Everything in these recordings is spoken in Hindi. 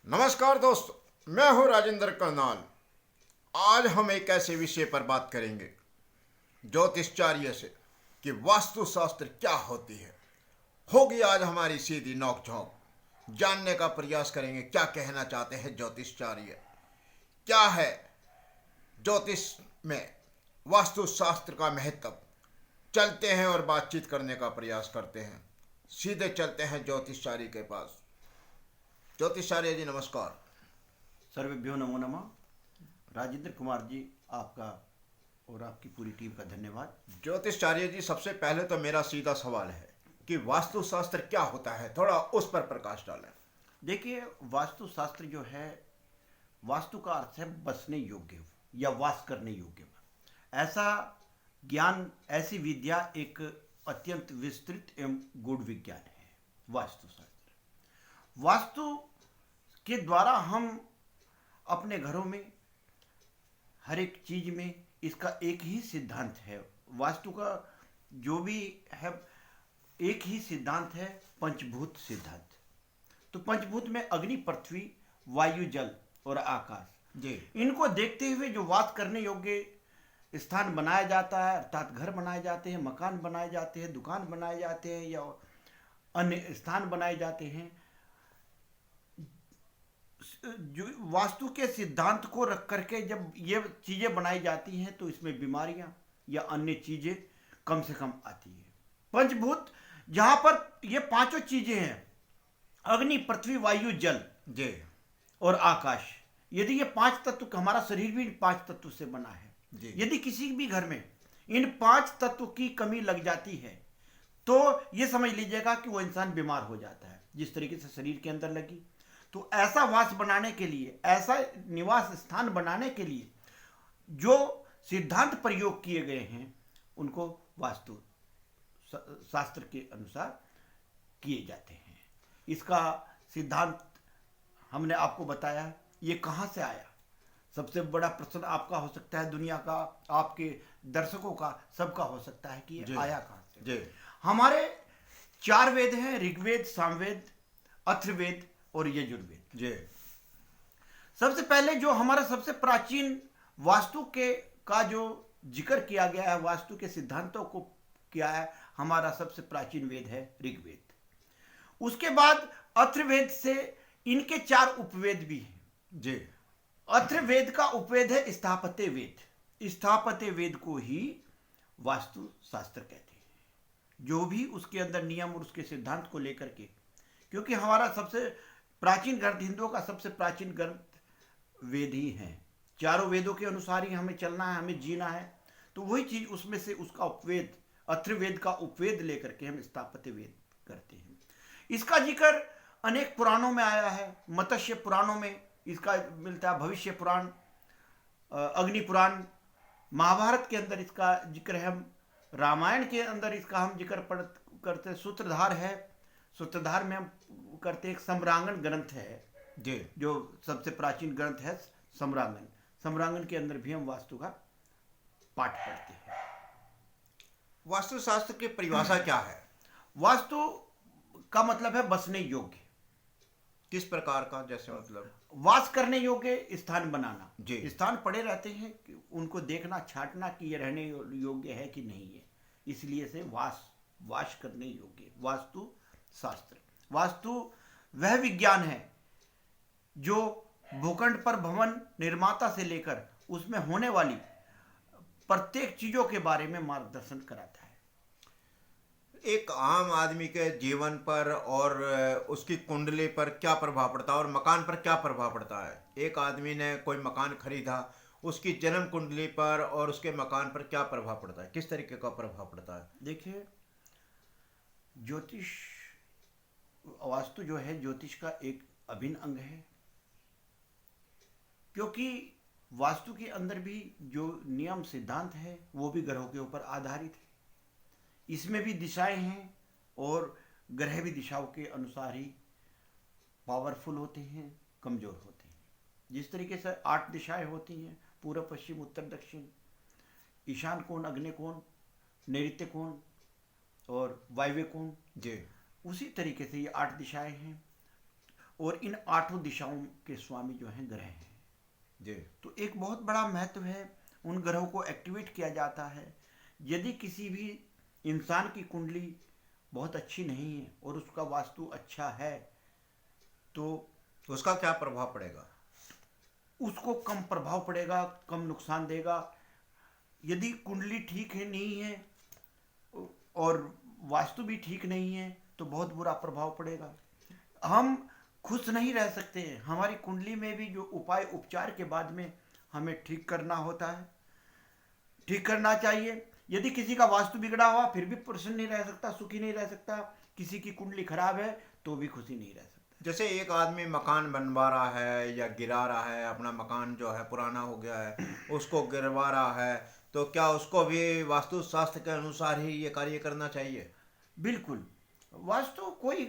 नमस्कार दोस्तों, मैं हूं राजेंद्र करनाल। आज हम एक ऐसे विषय पर बात करेंगे ज्योतिषचार्य से कि वास्तुशास्त्र क्या होती है। होगी आज हमारी सीधी नोक झोंक। जानने का प्रयास करेंगे क्या कहना चाहते हैं ज्योतिषचार्य, क्या है ज्योतिष में वास्तुशास्त्र का महत्व। चलते हैं और बातचीत करने का प्रयास करते हैं। सीधे चलते हैं ज्योतिषचार्य के पास। ज्योतिषाचार्य जी नमस्कार। सर्वेभ्यो नमो नमः। राजेंद्र कुमार जी, आपका और आपकी पूरी टीम का धन्यवाद। ज्योतिषाचार्य जी, सबसे पहले तो मेरा सीधा सवाल है कि वास्तुशास्त्र क्या होता है, थोड़ा उस पर प्रकाश डालें। देखिए, वास्तुशास्त्र जो है, वास्तु का अर्थ है बसने योग्य या वास करने योग्य। ऐसा ज्ञान, ऐसी विद्या एक अत्यंत विस्तृत एवं गूढ़ विज्ञान है वास्तुशास्त्र। वास्तु के द्वारा हम अपने घरों में हर एक चीज में इसका एक ही सिद्धांत है। वास्तु का जो भी है एक ही सिद्धांत है, पंचभूत सिद्धांत। तो पंचभूत में अग्नि, पृथ्वी, वायु, जल और आकाश जी। इनको देखते हुए जो वास करने योग्य स्थान बनाया जाता है, अर्थात घर बनाए जाते हैं, मकान बनाए जाते हैं, दुकान बनाए जाते हैं या अन्य स्थान बनाए जाते हैं। जो वास्तु के सिद्धांत को रख करके जब ये चीजें बनाई जाती हैं तो इसमें बीमारियां या अन्य चीजें कम से कम आती है। पंचभूत जहां पर ये पांचों चीजें हैं, अग्नि, पृथ्वी, वायु, जल जी। और आकाश, यदि ये पांच तत्व, हमारा शरीर भी पांच तत्व से बना है जी। यदि किसी भी घर में इन पांच तत्व की कमी लग जाती है तो ये समझ लीजिएगा कि वो इंसान बीमार हो जाता है, जिस तरीके से शरीर के अंदर लगी। तो ऐसा वास बनाने के लिए, ऐसा निवास स्थान बनाने के लिए जो सिद्धांत प्रयोग किए गए हैं उनको वास्तु शास्त्र के अनुसार किए जाते हैं। इसका सिद्धांत हमने आपको बताया। ये कहां से आया? सबसे बड़ा प्रश्न आपका हो सकता है, दुनिया का, आपके दर्शकों का, सबका हो सकता है कि ये आया कहां से। जी। हमारे चार वेद हैं, ऋग्वेद, सामवेद, अथर्ववेद और यजुर्वेद। जी। सबसे पहले जो हमारा सबसे प्राचीन वास्तु के का जो जिक्र किया गया है, वास्तु के सिद्धांतों को किया है, हमारा सबसे प्राचीन वेद है ऋग्वेद। उसके बाद अथर्ववेद से इनके चार उपवेद भी हैं। जी। अथर्ववेद का उपवेद है स्थापत्य वेद। स्थापत्य वेद को ही वास्तु शास्त्र कहते हैं। जो भी उसके अंदर नियम और उसके सिद्धांत को लेकर के, क्योंकि हमारा सबसे प्राचीन ग्रंथ, हिंदुओं का सबसे प्राचीन ग्रंथ वेद ही हैं। चारों वेदों के अनुसार ही हमें चलना है, हमें जीना है। तो वही चीज उसमें से उसका उपवेद, अथर्ववेद का उपवेद लेकर के हम स्थापत्य वेद करते हैं। इसका जिक्र अनेक पुराणों में आया है। मत्स्य पुराणों में इसका मिलता है, भविष्य पुराण, अग्नि पुराण, महाभारत के अंदर इसका जिक्र है, रामायण के अंदर इसका हम जिक्र करते। सूत्रधार है, सूत्रधार में हम करते एक सम्रांगण ग्रंथ है जी। जो सबसे प्राचीन ग्रंथ है, सम्रांगण। सम्रांगण के अंदर भी हम वास्तु का पाठ पढ़ते हैं। वास्तुशास्त्र की परिभाषा क्या है? वास्तु का मतलब है बसने योग्य। किस प्रकार का? जैसे मतलब वास करने योग्य स्थान बनाना। जी। स्थान पड़े रहते हैं कि उनको देखना, छांटना कि ये रहने योग्य है कि नहीं है, इसलिए से वास करने योग्य वास्तु शास्त्र। वास्तु वह विज्ञान है जो भूखंड पर भवन निर्माता से लेकर उसमें होने वाली प्रत्येक चीजों के बारे में मार्गदर्शन कराता है। एक आम आदमी के जीवन पर और उसकी कुंडली पर क्या प्रभाव पड़ता है और मकान पर क्या प्रभाव पड़ता है? एक आदमी ने कोई मकान खरीदा, उसकी जन्म कुंडली पर और उसके मकान पर क्या प्रभाव पड़ता है, किस तरीके का प्रभाव पड़ता है? देखिए, ज्योतिष, वास्तु जो है ज्योतिष का एक अभिन्न अंग है, क्योंकि वास्तु के अंदर भी जो नियम सिद्धांत है वो भी ग्रहों के ऊपर आधारित है। इसमें भी दिशाएं हैं और ग्रह भी दिशाओं के अनुसार ही पावरफुल होते हैं, कमजोर होते हैं। जिस तरीके से 8 दिशाएं होती हैं, पूर्व, पश्चिम, उत्तर, दक्षिण, ईशान कोण, अग्नि कोण, नैऋत्य कोण और वायव्य कोण, जी। उसी तरीके से ये 8 दिशाएं हैं। और इन आठों दिशाओं के स्वामी जो हैं ग्रह हैं। जी तो एक बहुत बड़ा महत्व है, उन ग्रहों को एक्टिवेट किया जाता है। यदि किसी भी इंसान की कुंडली बहुत अच्छी नहीं है और उसका वास्तु अच्छा है तो उसका क्या प्रभाव पड़ेगा? उसको कम प्रभाव पड़ेगा, कम नुकसान देगा। यदि कुंडली ठीक है नहीं है और वास्तु भी ठीक नहीं है तो बहुत बुरा प्रभाव पड़ेगा। हम खुश नहीं रह सकते हैं। हमारी कुंडली में भी जो उपाय उपचार के बाद में हमें ठीक करना होता है, ठीक करना चाहिए। यदि किसी का वास्तु बिगड़ा हुआ फिर भी प्रसन्न नहीं रह सकता, सुखी नहीं रह सकता। किसी की कुंडली खराब है तो भी खुशी नहीं रह सकता। जैसे एक आदमी मकान बनवा रहा है या गिरा रहा है, अपना मकान जो है पुराना हो गया है उसको गिरवा रहा है, तो क्या उसको भी वास्तु शास्त्र के अनुसार ही ये कार्य करना चाहिए? बिल्कुल। वास्तु कोई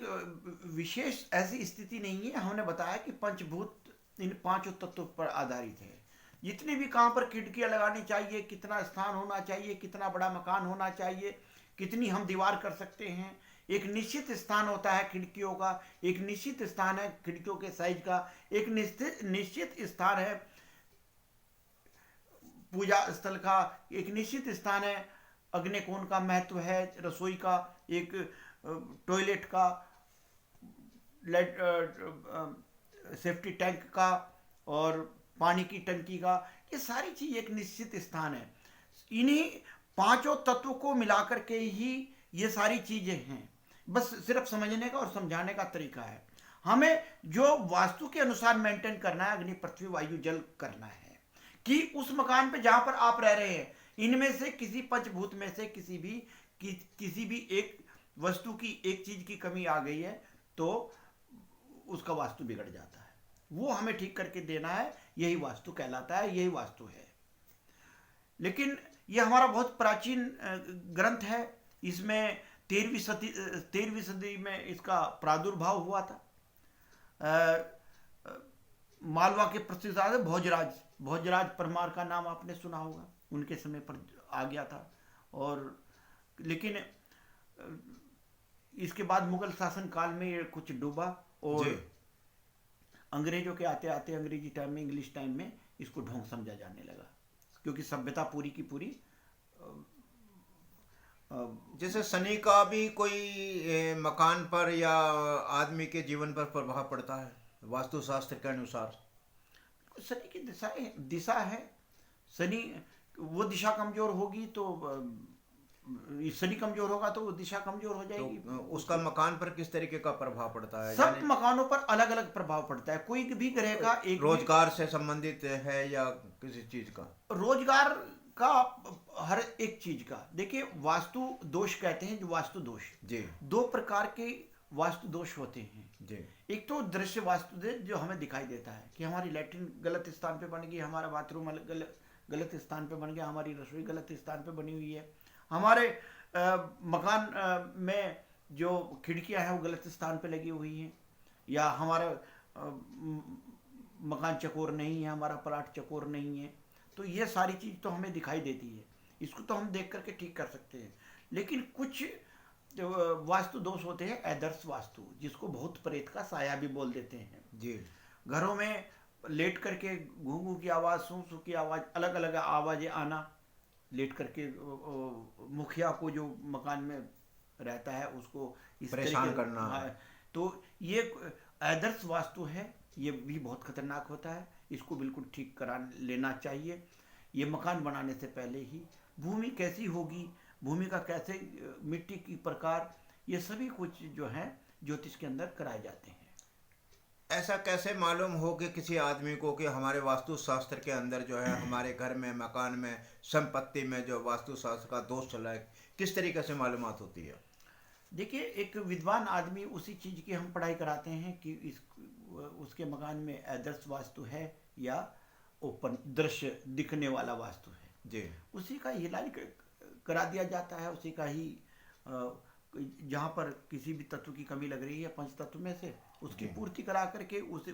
विशेष ऐसी स्थिति नहीं है। हमने बताया कि पंचभूत इन पांचों तत्वों पर आधारित है। जितने भी कहाँ पर खिड़कियां लगानी चाहिए, कितना स्थान होना चाहिए, कितना बड़ा मकान होना चाहिए, कितनी हम दीवार कर सकते हैं, एक निश्चित स्थान होता है खिड़कियों का, एक निश्चित स्थान है खिड़कियों के साइज का, एक निश्चित स्थान है पूजा स्थल का, एक निश्चित स्थान है अग्निकोण का महत्व है, रसोई का, एक टॉयलेट का, सेफ्टी टैंक का और पानी की टंकी का। ये सारी चीज एक निश्चित स्थान है। इन्हीं पांचों तत्वों को मिलाकर के ही ये सारी चीजें हैं। बस सिर्फ समझने का और समझाने का तरीका है। हमें जो वास्तु के अनुसार मेंटेन करना है, अग्नि पृथ्वी वायु जल करना है कि उस मकान पे जहां पर आप रह रहे हैं इनमें से किसी पंचभूत में से किसी भी एक वस्तु की एक चीज की कमी आ गई है तो उसका वास्तु बिगड़ जाता है। वो हमें ठीक करके देना है, यही वास्तु कहलाता है, यही वास्तु है। लेकिन यह हमारा बहुत प्राचीन ग्रंथ है। इसमें 13वीं सदी में इसका प्रादुर्भाव हुआ था। मालवा के प्रसिद्ध राजा भोजराज परमार का नाम आपने सुना होगा, उनके समय पर आ गया था। और लेकिन इसके बाद मुगल शासन काल में ये कुछ डूबा और अंग्रेजों के आते आते अंग्रेजी टाइम में, इंग्लिश टाइम में इसको ढोंग समझा जाने लगा, क्योंकि सभ्यता पूरी की पूरी जैसे शनि का भी कोई मकान पर या आदमी के जीवन पर प्रभाव पड़ता है वास्तु शास्त्र के अनुसार। शनि की दिशा है। शनि वो दिशा कमजोर होगी तो शनि कमजोर होगा तो वो दिशा कमजोर हो जाएगी। तो उसका मकान पर किस तरीके का प्रभाव पड़ता है? सब मकानों पर अलग अलग प्रभाव पड़ता है। कोई भी ग्रह का एक रोजगार से संबंधित है या किसी चीज का? रोजगार का, हर एक चीज का। देखिए वास्तु दोष कहते हैं, जो वास्तु दोष जी, दो प्रकार के वास्तु दोष होते हैं जी। एक तो दृश्य वास्तु दोष जो हमें दिखाई देता है कि हमारी लैट्रिन गलत स्थान पे बन गई, हमारा बाथरूम गलत स्थान पे बन गया, हमारी रसोई गलत स्थान पे बनी हुई है, हमारे मकान में जो खिड़कियां हैं वो गलत स्थान पे लगी हुई हैं, या हमारा मकान चकोर नहीं है, हमारा प्लाट चकोर नहीं है। तो ये सारी चीज तो हमें दिखाई देती है, इसको तो हम देख करके ठीक कर सकते हैं। लेकिन कुछ वास्तु दोष होते हैं आदर्श वास्तु, जिसको भूत प्रेत का साया भी बोल देते हैं जी। घरों में लेट करके घू घू की आवाज, सू सू की आवाज, अलग अलग आवाजें आना, लेट करके मुखिया को जो मकान में रहता है उसको इस परेशान करना। तो ये आदर्श वास्तु है, ये भी बहुत खतरनाक होता है। इसको बिल्कुल ठीक करा लेना चाहिए। ये मकान बनाने से पहले ही भूमि कैसी होगी, भूमि का कैसे, मिट्टी की प्रकार, ये सभी कुछ जो है ज्योतिष के अंदर कराए जाते हैं। ऐसा कैसे मालूम हो कि किसी आदमी को कि हमारे वास्तु शास्त्र के अंदर जो है हमारे घर में, मकान में, संपत्ति में जो वास्तु शास्त्र का दोष चला है, किस तरीके से मालूमात होती है? देखिए एक विद्वान आदमी उसी चीज की हम पढ़ाई कराते हैं कि उसके मकान में आदर्श वास्तु है या ओपन दृश्य दिखने वाला वास्तु है जी। उसी का इलाज करा दिया जाता है। उसी का ही जहाँ पर किसी भी तत्व की कमी लग रही है पंच तत्व में से, उसकी पूर्ति करा करके उसे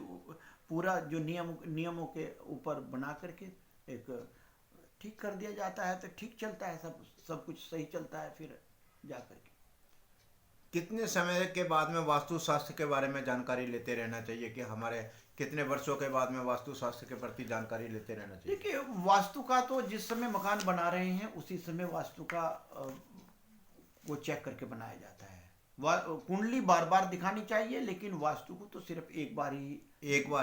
पूरा जो नियमों के ऊपर बना करके एक ठीक कर दिया जाता है। तो ठीक चलता है, सब कुछ सही चलता है फिर जा करके। कितने समय के बाद में वास्तुशास्त्र के बारे में जानकारी लेते रहना चाहिए कि हमारे कितने वर्षों के बाद में वास्तुशास्त्र के प्रति जानकारी लेते रहना चाहिए? देखिए, वास्तु का तो जिस समय मकान बना रहे हैं उसी समय वास्तु का वो चेक करके बनाया जाता है। कुंडली बार बार दिखानी चाहिए, लेकिन वास्तु को तो सिर्फ एक बार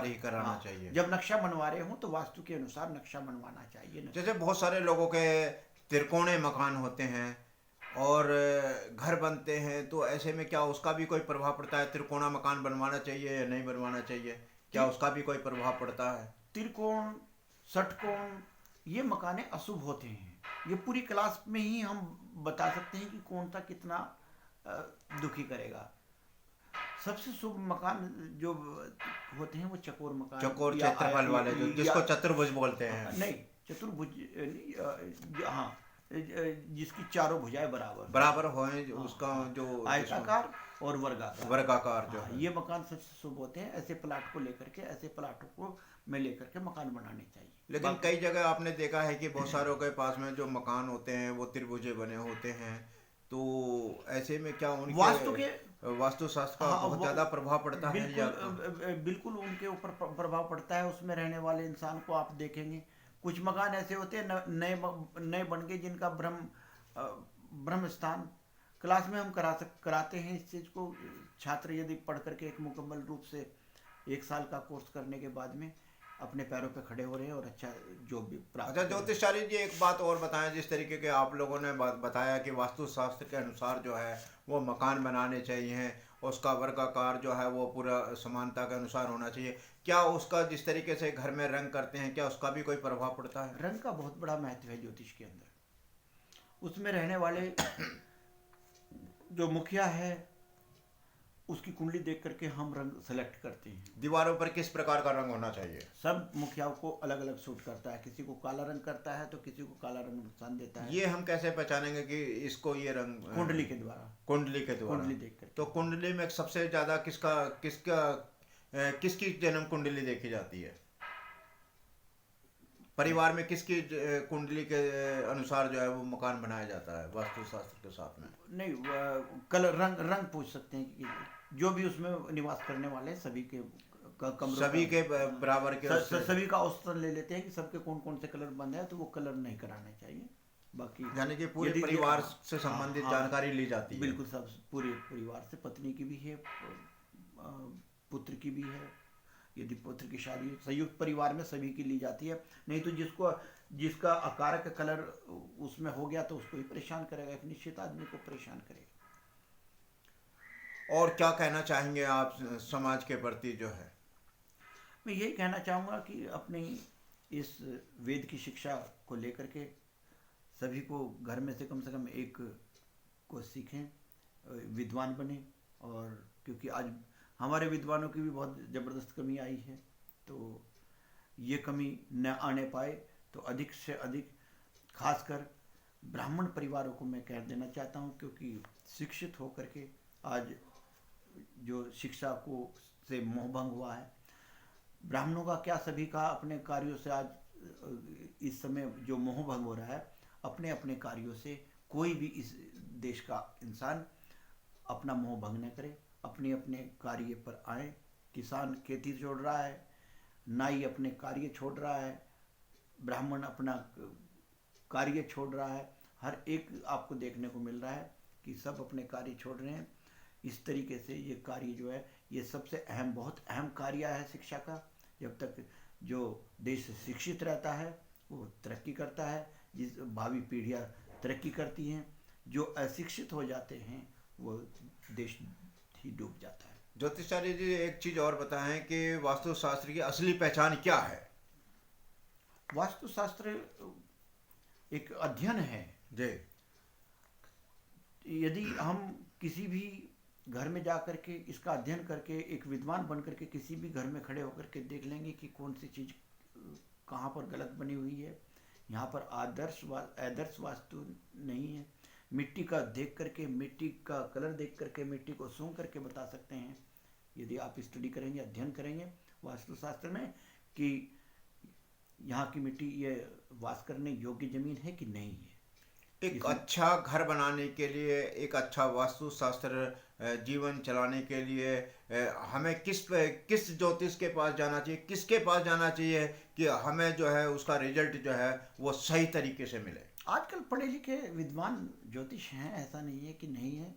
ही कराना हाँ, चाहिए। जब नक्शा बनवा रहे हो तो वास्तु के अनुसार नक्शा बनवाना चाहिए। जैसे बहुत सारे लोगों के त्रिकोणीय मकान होते हैं और घर बनते हैं, तो ऐसे में क्या उसका भी कोई प्रभाव पड़ता है? त्रिकोणा मकान बनवाना चाहिए या नहीं बनवाना चाहिए? क्या उसका भी कोई प्रभाव पड़ता है? त्रिकोण, षटकोण, ये मकाने अशुभ होते हैं। ये पूरी क्लास में ही हम बता सकते हैं कि कौन सा कितना दुखी करेगा। सबसे शुभ मकान जो होते हैं वो चकोर मकान, चकोर क्षेत्रफल वाले, जो जिसको चतुर्भुज बोलते हैं। नहीं, चतुर्भुज, हाँ, जिसकी चारों भुजाएं बराबर होए, उसका जो आयताकार और वर्गाकार जो है, ये मकान सबसे शुभ होते हैं। ऐसे प्लाट को लेकर के, ऐसे प्लाटों को में लेकर के मकान बनाने चाहिए। लेकिन कई जगह आपने देखा है कि बहुत सारों के पास में जो मकान होते हैं वो त्रिभुजे बने होते हैं, तो ऐसे में क्या उनके वास्तुशास्त्र का बहुत ज्यादा प्रभाव पड़ता है? बिल्कुल उनके ऊपर प्रभाव पड़ता है। उसमें रहने वाले इंसान को आप देखेंगे, कुछ मकान ऐसे होते हैं नए बन गए जिनका ब्रह्म स्थान। क्लास में हम कराते हैं इस चीज को। छात्र यदि पढ़ करके एक मुकम्मल रूप से 1 साल का कोर्स करने के बाद में अपने पैरों पे खड़े हो रहे हैं और अच्छा जॉब भी प्राप्त। अच्छा ज्योतिषाचार्य जी, एक बात और बताएं। जिस तरीके के आप लोगों ने बताया कि वास्तुशास्त्र के अनुसार जो है वो मकान बनाने चाहिए, उसका वर्गाकार जो है वो पूरा समानता के अनुसार होना चाहिए, क्या उसका जिस तरीके से घर में रंग करते हैं क्या उसका भी कोई प्रभाव पड़ता है? रंग का बहुत बड़ा महत्व है ज्योतिष के अंदर। उसमें रहने वाले जो मुखिया है उसकी कुंडली देख करके हम रंग सेलेक्ट करते हैं। दीवारों पर किस प्रकार का रंग होना चाहिए? सब मुखियाओं को अलग अलग सूट करता है। किसी को काला रंग करता है तो किसी को काला रंग नुकसान देता है। ये हम कैसे पहचानेंगे कि इसको ये रंग? कुंडली के द्वारा। कुंडली देख कर। तो कुंडली में सबसे ज्यादा किसकी जन्म कुंडली देखी जाती है? परिवार में किसकी कुंडली के अनुसार जो है वो मकान बनाया जाता है वास्तुशास्त्र के साथ में? नहीं, कलर रंग पूछ सकते हैं कि जो भी उसमें निवास करने वाले सभी के सभी के बराबर के सभी का औसतन ले लेते हैं कि सबके कौन कौन से कलर बंद है, तो वो कलर नहीं कराने चाहिए। बाकी यानी कि पूरे परिवार से संबंधित जानकारी ली जाती है। बिल्कुल, सब पूरे परिवार से, पत्नी की भी है, पुत्र की भी है। यदि पुत्र की शादी संयुक्त परिवार में सभी की ली जाती है। नहीं तो जिसका आकार का कलर उसमें हो गया तो उसको ही परेशान करेगा, एक निश्चित आदमी को परेशान करेगा। और क्या कहना चाहेंगे आप समाज के प्रति जो है? मैं यही कहना चाहूँगा कि अपनी इस वेद की शिक्षा को लेकर के सभी को घर में से कम एक को सीखें, विद्वान बने। और क्योंकि आज हमारे विद्वानों की भी बहुत ज़बरदस्त कमी आई है, तो ये कमी न आने पाए तो अधिक से अधिक खासकर ब्राह्मण परिवारों को मैं कह देना चाहता हूँ, क्योंकि शिक्षित होकर के आज जो शिक्षा को से मोहभंग हुआ है। ब्राह्मणों का क्या, सभी का अपने कार्यों से आज इस समय जो मोहभंग हो रहा है, अपने अपने कार्यों से कोई भी इस देश का इंसान अपना मोह भंग न करे, अपने अपने कार्य पर आए। किसान खेती छोड़ रहा है, नाई अपने कार्य छोड़ रहा है, ब्राह्मण अपना कार्य छोड़ रहा है। हर एक आपको देखने को मिल रहा है कि सब अपने कार्य छोड़ रहे हैं। इस तरीके से ये कार्य जो है ये सबसे अहम, बहुत अहम कार्य है शिक्षा का। जब तक जो देश शिक्षित रहता है वो तरक्की करता है, जिस भावी पीढ़ियाँ तरक्की करती हैं। जो अशिक्षित हो जाते हैं वो देश ही डूब जाता है। ज्योतिषाचार्य जी, एक चीज और बताएं कि वास्तुशास्त्र की असली पहचान क्या है? वास्तुशास्त्र एक अध्ययन है जी। यदि हम किसी भी घर में जा करके इसका अध्ययन करके एक विद्वान बन करके किसी भी घर में खड़े होकर के देख लेंगे कि कौन सी चीज़ कहाँ पर गलत बनी हुई है। यहाँ पर आदर्श वास्तु नहीं है। मिट्टी का देख करके, मिट्टी का कलर देख करके, मिट्टी को सूंघ करके बता सकते हैं, यदि आप स्टडी करेंगे, अध्ययन करेंगे वास्तुशास्त्र में, कि यहाँ की मिट्टी ये वास करने योग्य जमीन है कि नहीं है। एक अच्छा घर बनाने के लिए, एक अच्छा वास्तुशास्त्र जीवन चलाने के लिए हमें किस ज्योतिष के पास जाना चाहिए, किसके पास जाना चाहिए कि हमें जो है उसका रिजल्ट जो है वो सही तरीके से मिले? आजकल पढ़े लिखे विद्वान ज्योतिष हैं, ऐसा नहीं है कि नहीं है,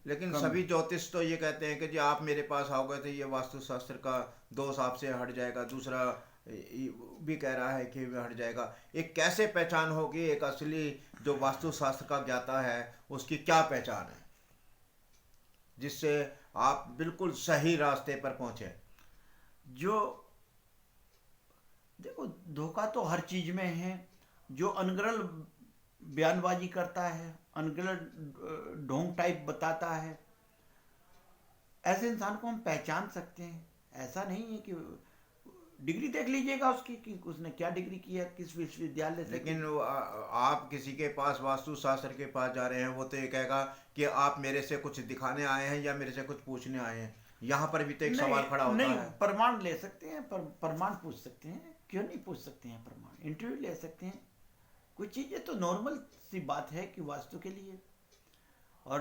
लेकिन कम सभी ज्योतिष तो ये कहते हैं कि जी आप मेरे पास आओगे तो ये वास्तुशास्त्र का दोष आपसे हट जाएगा, दूसरा भी कह रहा है कि हट जाएगा। एक कैसे पहचान होगी, एक असली जो वास्तुशास्त्र का ज्ञाता है उसकी क्या पहचान है जिससे आप बिल्कुल सही रास्ते पर पहुंचे? जो देखो, धोखा तो हर चीज में है। जो अनगढ़ बयानबाजी करता है, अनगढ़ ढोंग टाइप बताता है, ऐसे इंसान को हम पहचान सकते हैं। ऐसा नहीं है कि डिग्री देख लीजिएगा उसकी कि उसने क्या डिग्री की है, किस विश्वविद्यालय से। लेकिन आप किसी के पास वास्तुशास्त्र के पास जा रहे हैं, वो तो ये कहेगा कि आप मेरे से कुछ दिखाने आए हैं या मेरे से कुछ पूछने आए हैं। यहाँ पर भी तो एक सवाल खड़ा होता नहीं, है। प्रमाण ले सकते हैं, प्रमाण पूछ सकते हैं, क्यों नहीं पूछ सकते हैं? प्रमाण इंटरव्यू ले सकते हैं। कुछ चीजें तो नॉर्मल सी बात है कि वास्तु के लिए, और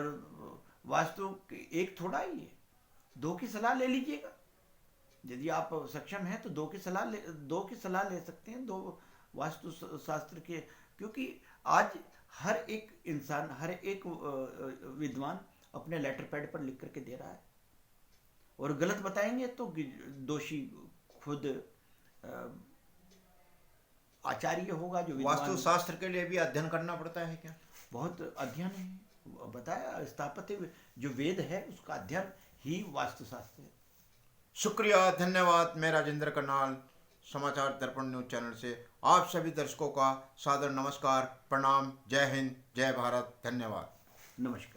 वास्तु एक थोड़ा ही है, दो की सलाह ले लीजिएगा। यदि आप सक्षम हैं तो दो की सलाह ले सकते हैं, दो वास्तु शास्त्र के। क्योंकि आज हर एक इंसान, हर एक विद्वान अपने लेटर पैड पर लिख करके दे रहा है, और गलत बताएंगे तो दोषी खुद आचार्य होगा। जो वास्तुशास्त्र के लिए भी अध्ययन करना पड़ता है क्या? बहुत अध्ययन है, बताया स्थापत्य जो वेद है उसका अध्ययन ही वास्तुशास्त्र है। शुक्रिया, धन्यवाद। मैं राजेंद्र करनाल, समाचार दर्पण न्यूज चैनल से आप सभी दर्शकों का सादर नमस्कार, प्रणाम, जय हिंद, जय भारत, धन्यवाद, नमस्कार।